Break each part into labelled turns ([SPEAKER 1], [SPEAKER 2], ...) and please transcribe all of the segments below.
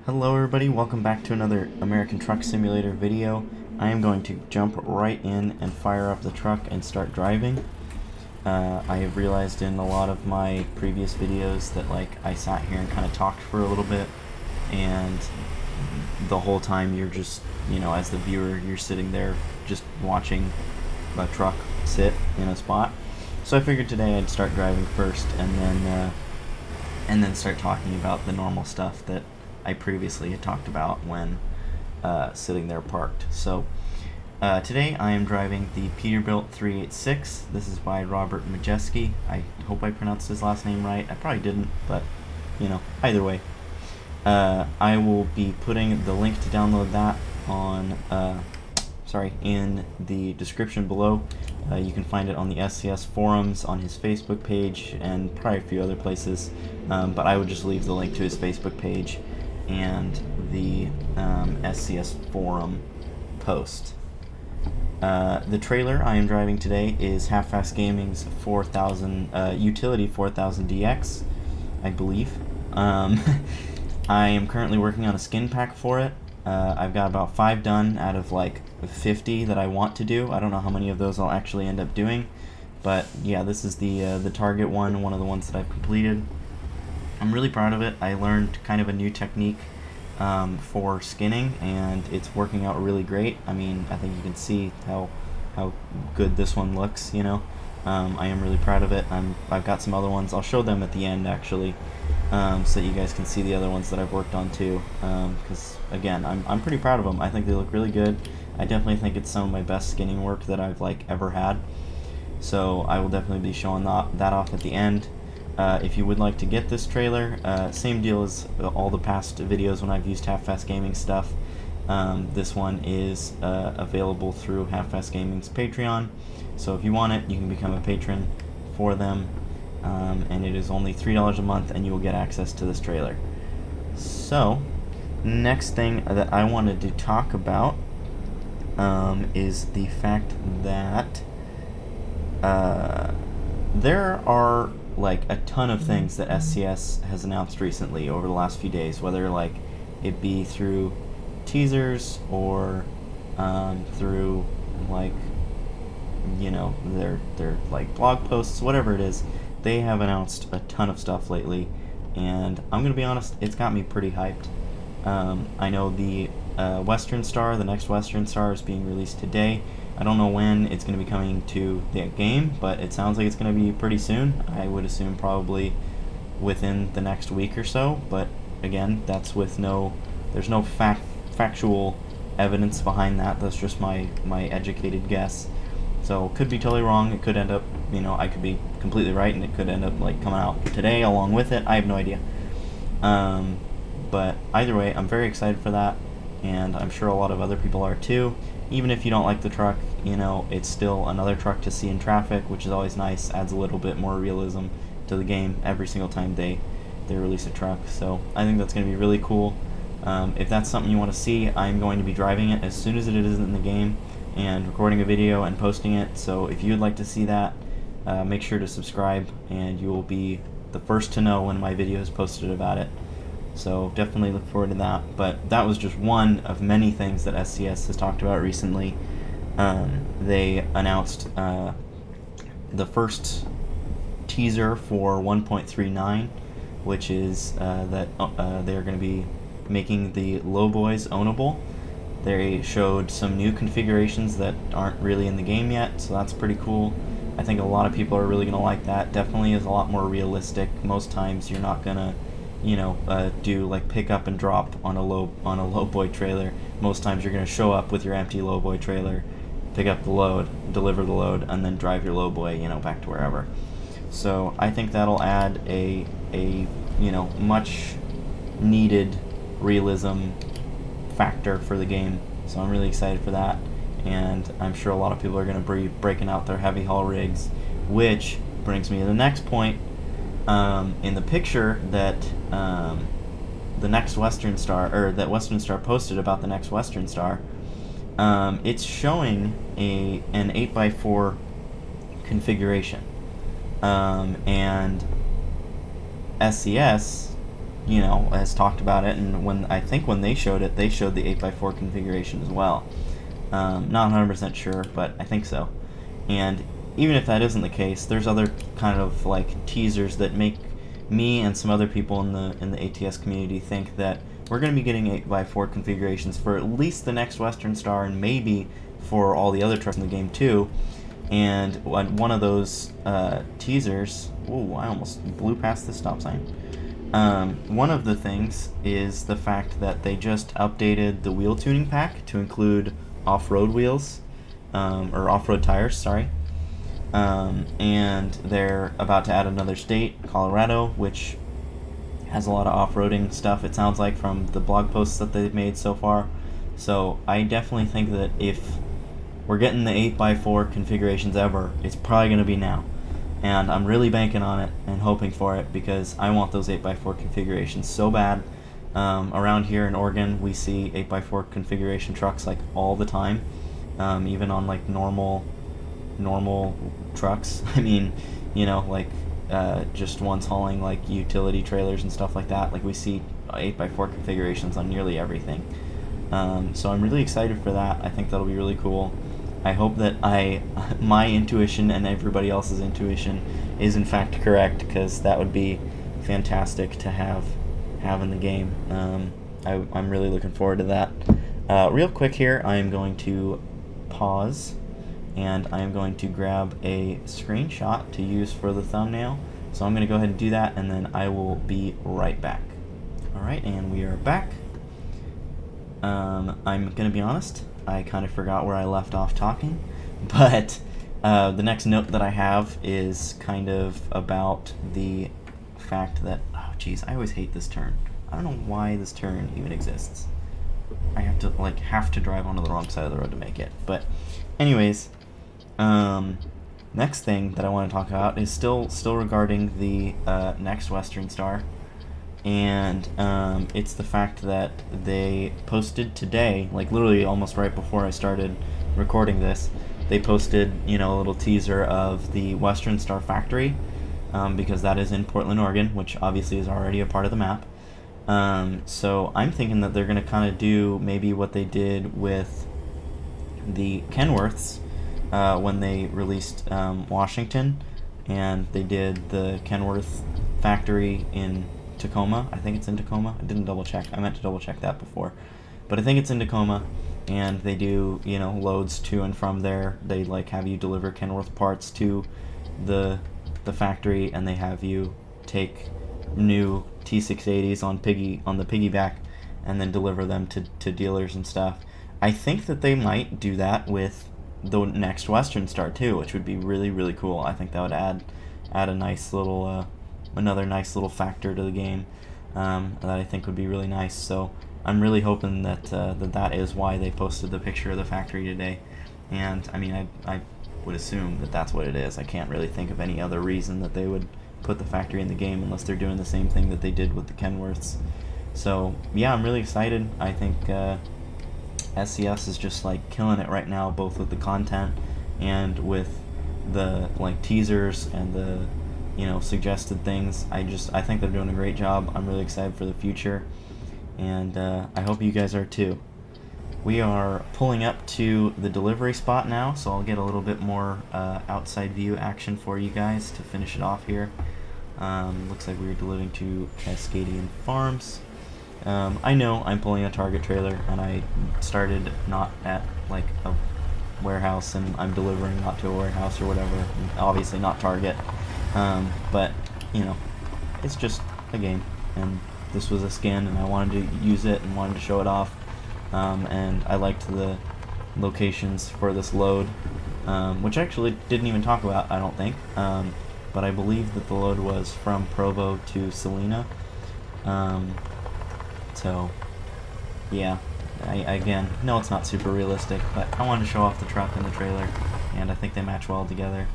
[SPEAKER 1] Hello everybody, welcome back to another American Truck Simulator video. I am going to jump right in and fire up the truck and start driving. I have realized in a lot of my previous videos that I sat here and kind of talked for a little bit, and the whole time you're just, as the viewer, you're sitting there just watching a truck sit in a spot. So I figured today I'd start driving first and then start talking about the normal stuff that I previously had talked about when sitting there parked. So today I am driving the Peterbilt 386. This is by Robert Modjeski. I hope I pronounced his last name right. I probably didn't, but either way. I will be putting the link to download that on in the description below. You can find it on the SCS forums, on his Facebook page, and probably a few other places. But I would just leave the link to his Facebook page and the SCS forum post. The trailer I am driving today is Half-Fast Gaming's 4000 Utility 4000 DX, I believe. I am currently working on a skin pack for it. I've got about 5 done out of 50 that I want to do. I don't know how many of those I'll actually end up doing, but yeah, this is the target one of the ones that I've completed. I'm really proud of it. I learned kind of a new technique for skinning, and it's working out really great. I mean, I think you can see how good this one looks. I am really proud of it. I've got some other ones. I'll show them at the end actually, so that you guys can see the other ones that I've worked on too. Because again, I'm pretty proud of them. I think they look really good. I definitely think it's some of my best skinning work that I've ever had. So I will definitely be showing that off at the end. If you would like to get this trailer, same deal as all the past videos when I've used Half-Fast Gaming stuff. This one is available through Half-Fast Gaming's Patreon. So if you want it, you can become a patron for them. And it is only $3 a month, and you will get access to this trailer. So, next thing that I wanted to talk about is the fact that there are a ton of things that SCS has announced recently over the last few days, whether it be through teasers or through their blog posts, whatever it is. They have announced a ton of stuff lately, and I'm gonna be honest, it's got me pretty hyped. I know the Western Star, the next Western Star, is being released today. I don't know when it's going to be coming to the game, but it sounds like it's going to be pretty soon. I would assume probably within the next week or so, but again, that's with there's no factual evidence behind that. That's just my educated guess. So could be totally wrong. It could end up, I could be completely right, and it could end up coming out today along with it. I have no idea. But either way, I'm very excited for that, and I'm sure a lot of other people are too. Even if you don't like the truck, it's still another truck to see in traffic, which is always nice. Adds a little bit more realism to the game every single time they release a truck. So I think that's going to be really cool. If that's something you want to see, I'm going to be driving it as soon as it is in the game and recording a video and posting it. So if you'd like to see that, make sure to subscribe, and you will be the first to know when my video is posted about it. So definitely look forward to that. But that was just one of many things that SCS has talked about recently. They announced the first teaser for 1.39, which is that they're going to be making the lowboys ownable. They showed some new configurations that aren't really in the game yet, so that's pretty cool. I think a lot of people are really going to like that. Definitely is a lot more realistic. Most times you're not going to do pick up and drop on a lowboy trailer. Most times you're going to show up with your empty lowboy trailer, pick up the load, deliver the load, and then drive your lowboy back to wherever. So I think that'll add a much needed realism factor for the game. So I'm really excited for that, and I'm sure a lot of people are going to be breaking out their heavy haul rigs, which brings me to the next point. In the picture that the next Western Star, or that Western Star posted about the next Western Star, it's showing an 8x4 configuration, and SCS you know, has talked about it, and I think when they showed it, they showed the 8x4 configuration as well. Not 100% sure, but I think so. And even if that isn't the case, there's other kind of like teasers that make me and some other people in the ATS community think that we're going to be getting 8x4 configurations for at least the next Western Star, and maybe for all the other trucks in the game too. And one of those teasers, ooh, I almost blew past the stop sign. One of the things is the fact that they just updated the wheel tuning pack to include off-road wheels, or off-road tires, sorry. And they're about to add another state, Colorado, which has a lot of off-roading stuff, it sounds like, from the blog posts that they've made so far. So I definitely think that if we're getting the 8x4 configurations ever, it's probably going to be now. And I'm really banking on it and hoping for it, because I want those 8x4 configurations so bad. Around here in Oregon, we see 8x4 configuration trucks like all the time, even on like normal trucks. I mean, you know, like just ones hauling like utility trailers and stuff like that. Like we see 8x4 configurations on nearly everything. So I'm really excited for that. I think that'll be really cool. I hope that my intuition and everybody else's intuition is in fact correct, because that would be fantastic to have in the game. I'm really looking forward to that. Real quick here, I am going to pause, and I am going to grab a screenshot to use for the thumbnail. So I'm going to go ahead and do that, and then I will be right back. Alright, and we are back. I'm going to be honest, I kind of forgot where I left off talking, but the next note that I have is kind of about the fact that, oh geez, I always hate this turn. I don't know why this turn even exists. I have to drive onto the wrong side of the road to make it. But anyways, next thing that I want to talk about is still regarding the next Western Star. And it's the fact that they posted today, like literally almost right before I started recording this, they posted, you know, a little teaser of the Western Star factory, because that is in Portland, Oregon, which obviously is already a part of the map. So I'm thinking that they're going to kind of do maybe what they did with the Kenworths when they released Washington, and they did the Kenworth factory in Tacoma. I think it's in Tacoma. I didn't double check. I meant to double check that before, but I think it's in Tacoma. And they do, you know, loads to and from there. They like have you deliver Kenworth parts to the factory, and they have you take new T680s on the piggyback and then deliver them to dealers and stuff. I think that they might do that with the next Western Star too, which would be really, really cool. I think that would add a nice little another nice little factor to the game, that I think would be really nice. So I'm really hoping that that is why they posted the picture of the factory today. And I mean, I would assume that that's what it is. I can't really think of any other reason that they would put the factory in the game unless they're doing the same thing that they did with the Kenworths. So yeah, I'm really excited. I think SCS is just like killing it right now, both with the content and with the like teasers and the, you know, suggested things. I think they're doing a great job. I'm really excited for the future, and I hope you guys are too. We are pulling up to the delivery spot now, so I'll get a little bit more outside view action for you guys to finish it off here. Looks like we were delivering to Cascadian Farms. I know I'm pulling a Target trailer, and I started not at like a warehouse, and I'm delivering not to a warehouse or whatever. Obviously not Target. But, you know, it's just a game, and this was a skin, and I wanted to use it and wanted to show it off, and I liked the locations for this load, which I actually didn't even talk about, I don't think, but I believe that the load was from Provo to Salina. So yeah, again, no, it's not super realistic, but I wanted to show off the truck and the trailer, and I think they match well together.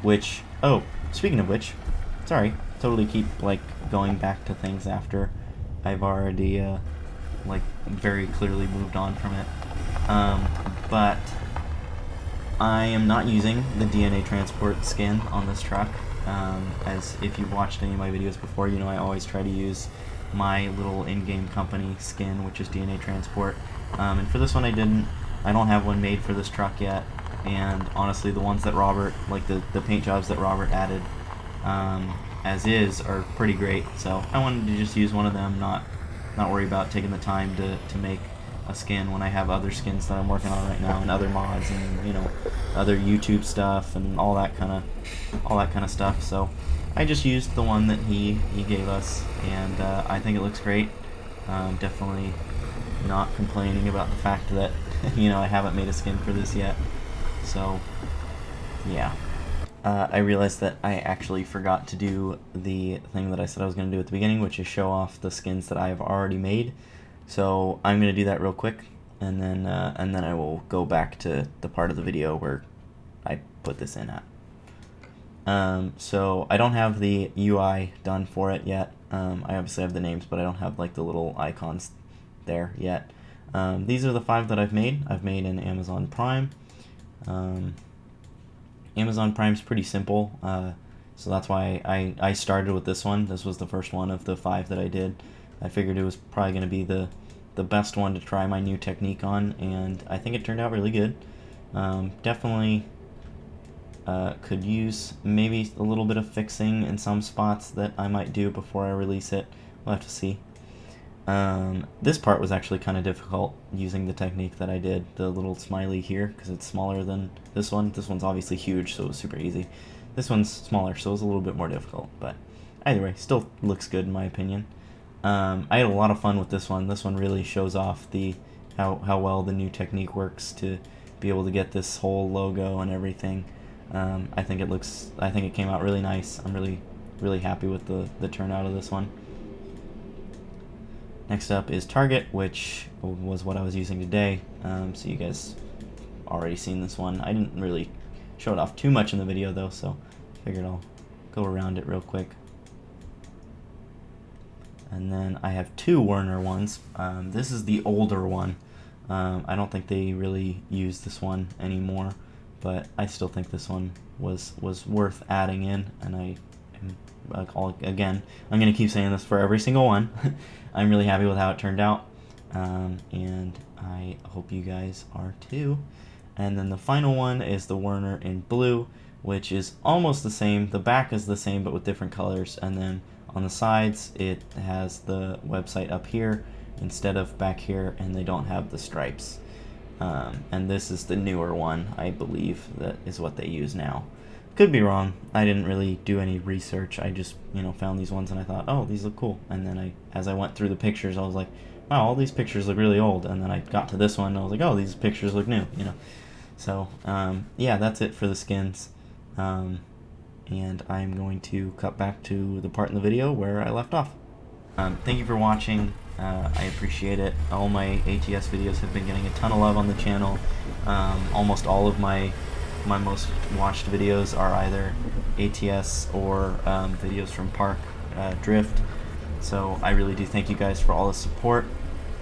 [SPEAKER 1] Which, oh, speaking of which, sorry, totally keep like going back to things after I've already like very clearly moved on from it. But I am not using the DNA transport skin on this truck. As if you've watched any of my videos before, you know I always try to use my little in-game company skin, which is DNA Transport. And for this one I didn't. I don't have one made for this truck yet, and honestly the ones that Robert, like the paint jobs that Robert added as is, are pretty great, so I wanted to just use one of them, not worry about taking the time to make a skin when I have other skins that I'm working on right now, and other mods, and you know, other YouTube stuff and all that kind of stuff. So I just used the one that he gave us, and I think it looks great. Definitely not complaining about the fact that you know I haven't made a skin for this yet. So yeah. I realized that I actually forgot to do the thing that I said I was going to do at the beginning, which is show off the skins that I have already made. So I'm going to do that real quick, and then I will go back to the part of the video where I put this in at. So I don't have the UI done for it yet. I obviously have the names, but I don't have like the little icons there yet. These are the 5 that I've made. I've made in Amazon Prime. Amazon Prime's pretty simple, so that's why I started with this one. This was the first one of the 5 that I did. I figured it was probably going to be the best one to try my new technique on, and I think it turned out really good. Definitely could use maybe a little bit of fixing in some spots that I might do before I release it. We'll have to see. This part was actually kind of difficult using the technique that I did, the little smiley here, because it's smaller than this one. This one's obviously huge, so it was super easy. This one's smaller, so it was a little bit more difficult, but either way, still looks good in my opinion. I had a lot of fun with this one. This one really shows off how well the new technique works to be able to get this whole logo and everything. I think it came out really nice. I'm really happy with the turnout of this one. Next up is Target, which was what I was using today, so you guys already seen this one. I didn't really show it off too much in the video though, so I figured I'll go around it real quick. And then I have 2 Werner ones. This is the older one. I don't think they really use this one anymore, but I still think this one was worth adding in, and again, I'm going to keep saying this for every single one. I'm really happy with how it turned out, and I hope you guys are too. And then the final one is the Werner in blue, which is almost the same. The back is the same, but with different colors, and then on the sides it has the website up here instead of back here, and they don't have the stripes. And this is the newer one, I believe, that is what they use now. Could be wrong. I didn't really do any research. I just, found these ones and I thought, oh, these look cool. And then as I went through the pictures, I was like, wow, all these pictures look really old. And then I got to this one and I was like, oh, these pictures look new, So, yeah, that's it for the skins. And I'm going to cut back to the part in the video where I left off. Thank you for watching. I appreciate it. All my ATS videos have been getting a ton of love on the channel. Almost all of my most watched videos are either ATS or videos from Park Drift. So I really do thank you guys for all the support.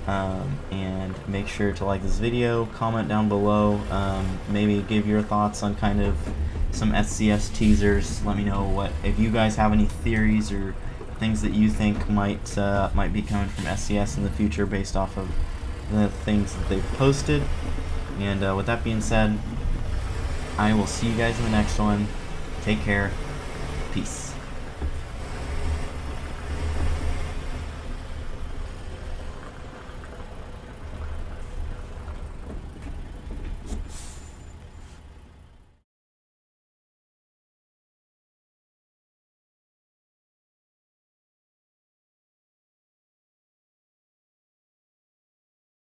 [SPEAKER 1] And make sure to like this video, comment down below, maybe give your thoughts on kind of some SCS teasers. Let me know if you guys have any theories or things that you think might be coming from SCS in the future based off of the things that they've posted. And with that being said, I will see you guys in the next one. Take care. Peace.